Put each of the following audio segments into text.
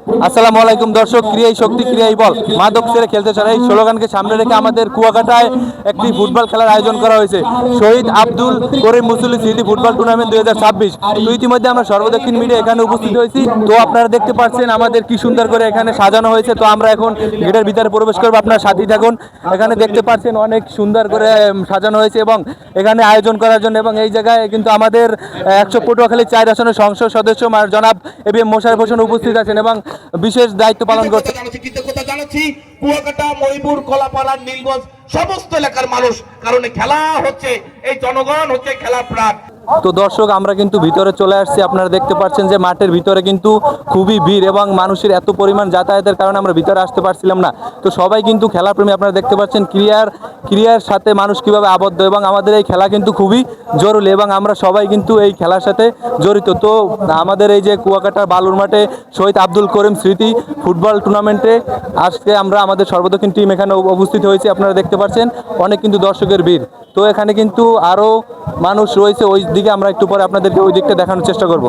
আসসালামু আলাইকুম দর্শক, ক্রিয়াই শক্তি ক্রিয়াই বল, মাদক ছেড়ে খেলতে চাই এই স্লোগানকে সামনে রেখে আমাদের কুয়াকাটায় একটি ফুটবল খেলার আয়োজন করা হয়েছে। শহীদ আব্দুল করিম মুসলিম স্মৃতি ফুটবল টুর্নামেন্ট 2026। তো ইতিমধ্যে আমরা সর্বদক্ষিণ মিডিয়া এখানে উপস্থিত হয়েছি। তো আপনারা দেখতে পাচ্ছেন আমাদের কি সুন্দর করে এখানে সাজানো হয়েছে। তো আমরা এখন গেটের ভিতরে প্রবেশ করবো, আপনার সাথেই থাকুন। এখানে দেখতে পাচ্ছেন অনেক সুন্দর করে সাজানো হয়েছে এবং এখানে আয়োজন করার জন্য, এবং এই জায়গায় কিন্তু আমাদের 100 পটুয়াখালী 4 আসনের সংসদ সদস্য জনাব এবিএম মোশাররফ হোসেন উপস্থিত আছেন এবং বিশেষ দায়িত্ব পালন করছে। কৃতজ্ঞতা জানাচ্ছি কুয়াকাটা, মহিপুর, কলাপাড়া, নীলগঞ্জ সমস্ত এলাকার মানুষ, কারণ খেলা হচ্ছে, এই জনগণ হচ্ছে খেলা প্রাণ। তো দর্শক, আমরা কিন্তু ভিতরে চলে আসছি। আপনারা দেখতে পাচ্ছেন যে মাঠের ভিতরে কিন্তু খুবই ভিড় এবং মানুষের এত পরিমাণ যাতায়াতের কারণে আমরা ভিতরে আসতে পারছিলাম না। তো সবাই কিন্তু খেলাপ্রেমী, আপনারা দেখতে পাচ্ছেন ক্রিয়ার সাথে মানুষ কিভাবে আবদ্ধ, এবং আমাদের এই খেলা কিন্তু খুবই জরুরি এবং আমরা সবাই কিন্তু এই খেলার সাথে জড়িত। তো আমাদের এই যে কুয়াকাটার বালুর মাঠে শহীদ আব্দুল করিম স্মৃতি ফুটবল টুর্নামেন্টে আজকে আমরা আমাদের সর্বদক্ষিণ টিম এখানে উপস্থিত হয়েছি। আপনারা দেখতে পাচ্ছেন অনেক কিন্তু দর্শকের ভিড়। তো এখানে কিন্তু আরও মানুষ রয়েছে, ওই দিকে আমরা একটু পরে আপনাদেরকে ওই দিকটা দেখানোর চেষ্টা করব।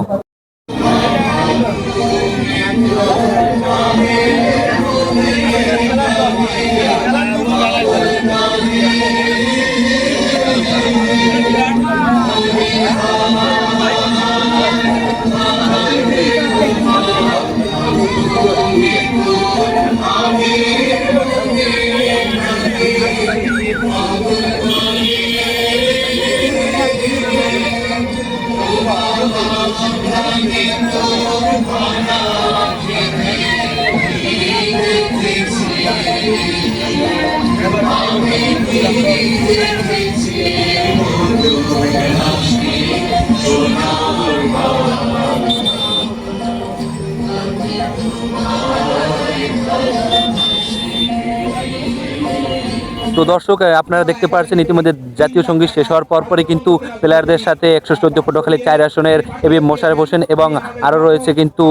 তো দর্শক, আপনারা দেখতে পাচ্ছেন ইতিমধ্যে জাতীয় সঙ্গীত শেষ হওয়ার পরপরই কিন্তু প্লেয়ারদের সাথে 114 পটুয়াখালী 4 আসনের এবিএম মোশাররফ হোসেন এবং আরও রয়েছে কিন্তু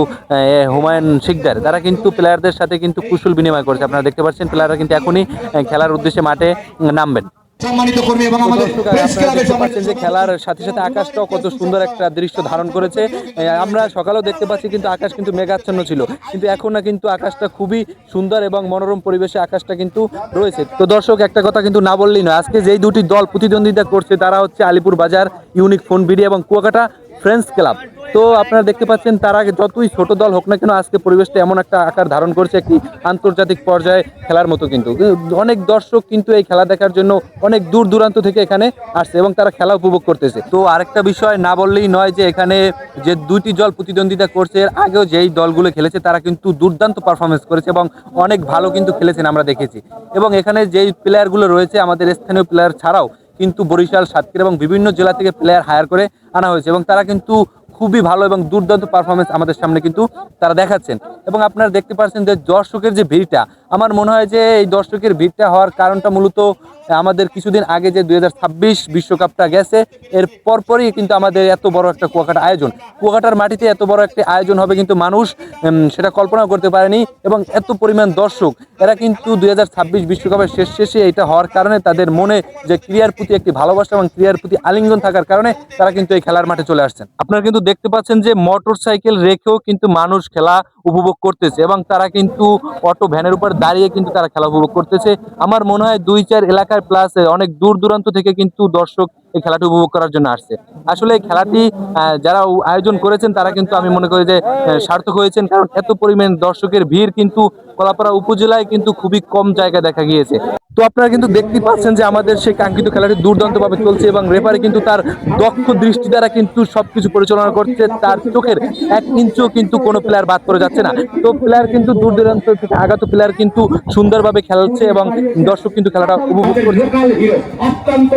হুমায়ুন শিকদার, তারা কিন্তু প্লেয়ারদের সাথে কিন্তু কুশল বিনিময় করেছে। আপনারা দেখতে পাচ্ছেন প্লেয়াররা কিন্তু এখনই খেলার উদ্দেশ্যে মাঠে নামবেন। সম্মানিত কর্মী এবং আমাদের প্রেস ক্লাবের পাচ্ছেন যে খেলার সাথে সাথে আকাশটাও কত সুন্দর একটা দৃশ্য ধারণ করেছে। আমরা সকালেও দেখতে পাচ্ছি কিন্তু আকাশ কিন্তু মেঘাচ্ছন্ন ছিল, কিন্তু এখন না কিন্তু আকাশটা খুবই সুন্দর এবং মনোরম পরিবেশে আকাশটা কিন্তু রয়েছে। তো দর্শক, একটা কথা কিন্তু না বললেই নয়, আজকে যেই দুটি দল প্রতিদ্বন্দ্বিতা করছে তারা হচ্ছে আলিপুর বাজার ইউনিক ফোন বিডি এবং কুয়াকাটা ফ্রেন্ডস ক্লাব। তো আপনারা দেখতে পাচ্ছেন তারা যতই ছোট দল হোক না কেন, আজকে পরিবেশটা এমন একটা আকার ধারণ করছে একটি আন্তর্জাতিক পর্যায়ে খেলার মতো। কিন্তু অনেক দর্শক কিন্তু এই খেলা দেখার জন্য অনেক দূর দূরান্ত থেকে এখানে আসছে এবং তারা খেলা উপভোগ করতেছে। তো আরেকটা বিষয় না বললেই নয় যে এখানে যে দুইটি দল প্রতিদ্বন্দ্বিতা করছে, এর আগেও যেই দলগুলো খেলেছে তারা কিন্তু দুর্দান্ত পারফরমেন্স করেছে এবং অনেক ভালো কিন্তু খেলেছেন আমরা দেখেছি। এবং এখানে যেই প্লেয়ারগুলো রয়েছে আমাদের স্থানীয় প্লেয়ার ছাড়াও কিন্তু বরিশাল, সাতক্ষীরা এবং বিভিন্ন জেলা থেকে প্লেয়ার হায়ার করে আনা হয়েছে এবং তারা কিন্তু খুবই ভালো এবং দুর্দান্ত পারফরমেন্স আমাদের সামনে কিন্তু তারা দেখাচ্ছেন। এবং আপনারা দেখতে পাচ্ছেন যে দর্শকের যে ভিড়টা, আমার মনে হয় যে এই দর্শকের ভিড়টা হওয়ার কারণটা মূলত আমাদের কিছুদিন আগে যে 2026 বিশ্বকাপটা গেছে, এর পরপরই কিন্তু আমাদের এত বড় একটা কুয়াকাটা আয়োজন, কুয়াকাটার মাটিতে এত বড় একটা আয়োজন হবে কিন্তু মানুষ সেটা কল্পনা করতে পারেনি। এবং এত পরিমাণ দর্শক, এরা কিন্তু 2026 বিশ্বকাপের শেষে এটা হওয়ার কারণে তাদের মনে যে ক্রীড়ার প্রতি একটি ভালোবাসা এবং ক্রীড়ার প্রতি আলিঙ্গন থাকার কারণে তারা কিন্তু এই খেলার মাঠে চলে আসছেন। আপনারা কিন্তু দেখতে পাচ্ছেন যে মোটর সাইকেল রেখেও কিন্তু মানুষ খেলা উপভোগ করতেছে এবং তারা কিন্তু অটো ভ্যানের উপর দাঁড়িয়ে কিন্তু তারা খেলা উপভোগ করতেছে। আমার মনে হয় 2-4 এলাকার প্লাস অনেক দূর দূরান্ত থেকে কিন্তু দর্শক এই খেলাটি উপভোগ করার জন্য আসছে। আসলে এই খেলাটি যারা আয়োজন করেছেন তারা কিন্তু আমি মনে করি যে সার্থক হয়েছেন, কারণ এত পরিমাণ দর্শকের ভিড় কিন্তু কলাপাড়া উপজেলায় কিন্তু খুবই কম জায়গায় দেখা গিয়েছে। তো আপনারা কিন্তু দেখতে পাচ্ছেন যে আমাদের সেই কাঙ্ক্ষিত খেলাটি দুর্দান্তভাবে চলছে এবং রেফারি কিন্তু তার দক্ষ দৃষ্টি দ্বারা কিন্তু সবকিছু পরিচালনা করছে, তার চোখের 1 ইঞ্চিও কিন্তু কোনো প্লেয়ার বাদ পড়ে যাচ্ছে না। তো প্লেয়ার কিন্তু দূর দূরান্ত থেকে আগত প্লেয়ার কিন্তু সুন্দরভাবে খেলছে এবং দর্শক কিন্তু খেলাটা উপভোগ করছে। অত্যন্ত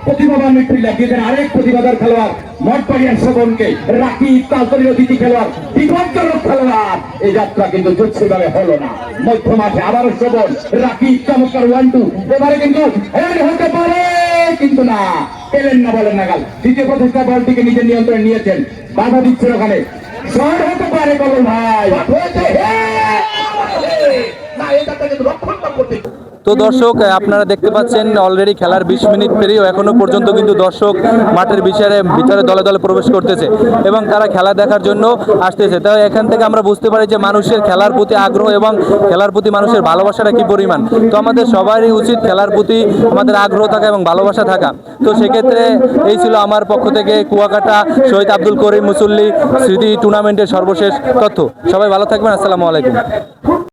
প্রতিভাবান মিডফিল্ডার, আরেক প্রতিভাদার খেলোয়াড় মঠবাড়িয়ার শোভনকে রাখি তালতলির অতিথি খেলোয়াড়, বিপজ্জনক খেলোয়াড়, এই যাত্রা কিন্তু জোচ্ছিভাবে হলো না। মধ্য মাঠে আবারও শোভন, রাখি চমৎকার 1-2, এবারে কিন্তু হেড হতে পারে কিন্তু না, পেলেন না, বলেন না গাল। দ্বিতীয় প্রচেষ্টা বলটিকে নিজের নিয়ন্ত্রণে নিয়েছেন, বাধা দিচ্ছেন ওখানে, শর্ট হতে পারে বলেন ভাই, এই যাত্রা কিন্তু রক্ষণ করতে। তো দর্শক আপনারা দেখতে পাচ্ছেন অলরেডি খেলার 20 মিনিট পেরিয়েও এখনো পর্যন্ত কিন্তু দর্শক মাঠের ভিতরে দলে দলে প্রবেশ করতেছে এবং তারা খেলা দেখার জন্য আসতেছে। তাই এখান থেকে আমরা বুঝতে পারি যে মানুষের খেলার প্রতি আগ্রহ এবং খেলার প্রতি মানুষের ভালোবাসাটা কি পরিমাণ। তো আমাদের সবারই উচিত খেলার প্রতি আমাদের আগ্রহ থাকা এবং ভালোবাসা থাকা। তো সেক্ষেত্রে এই ছিল আমার পক্ষ থেকে কুয়াকাটা শহীদ আব্দুল করিম মুসল্লি স্মৃতি টুর্নামেন্টের সর্বশেষ তথ্য। সবাই ভালো থাকবেন, আসসালামু আলাইকুম।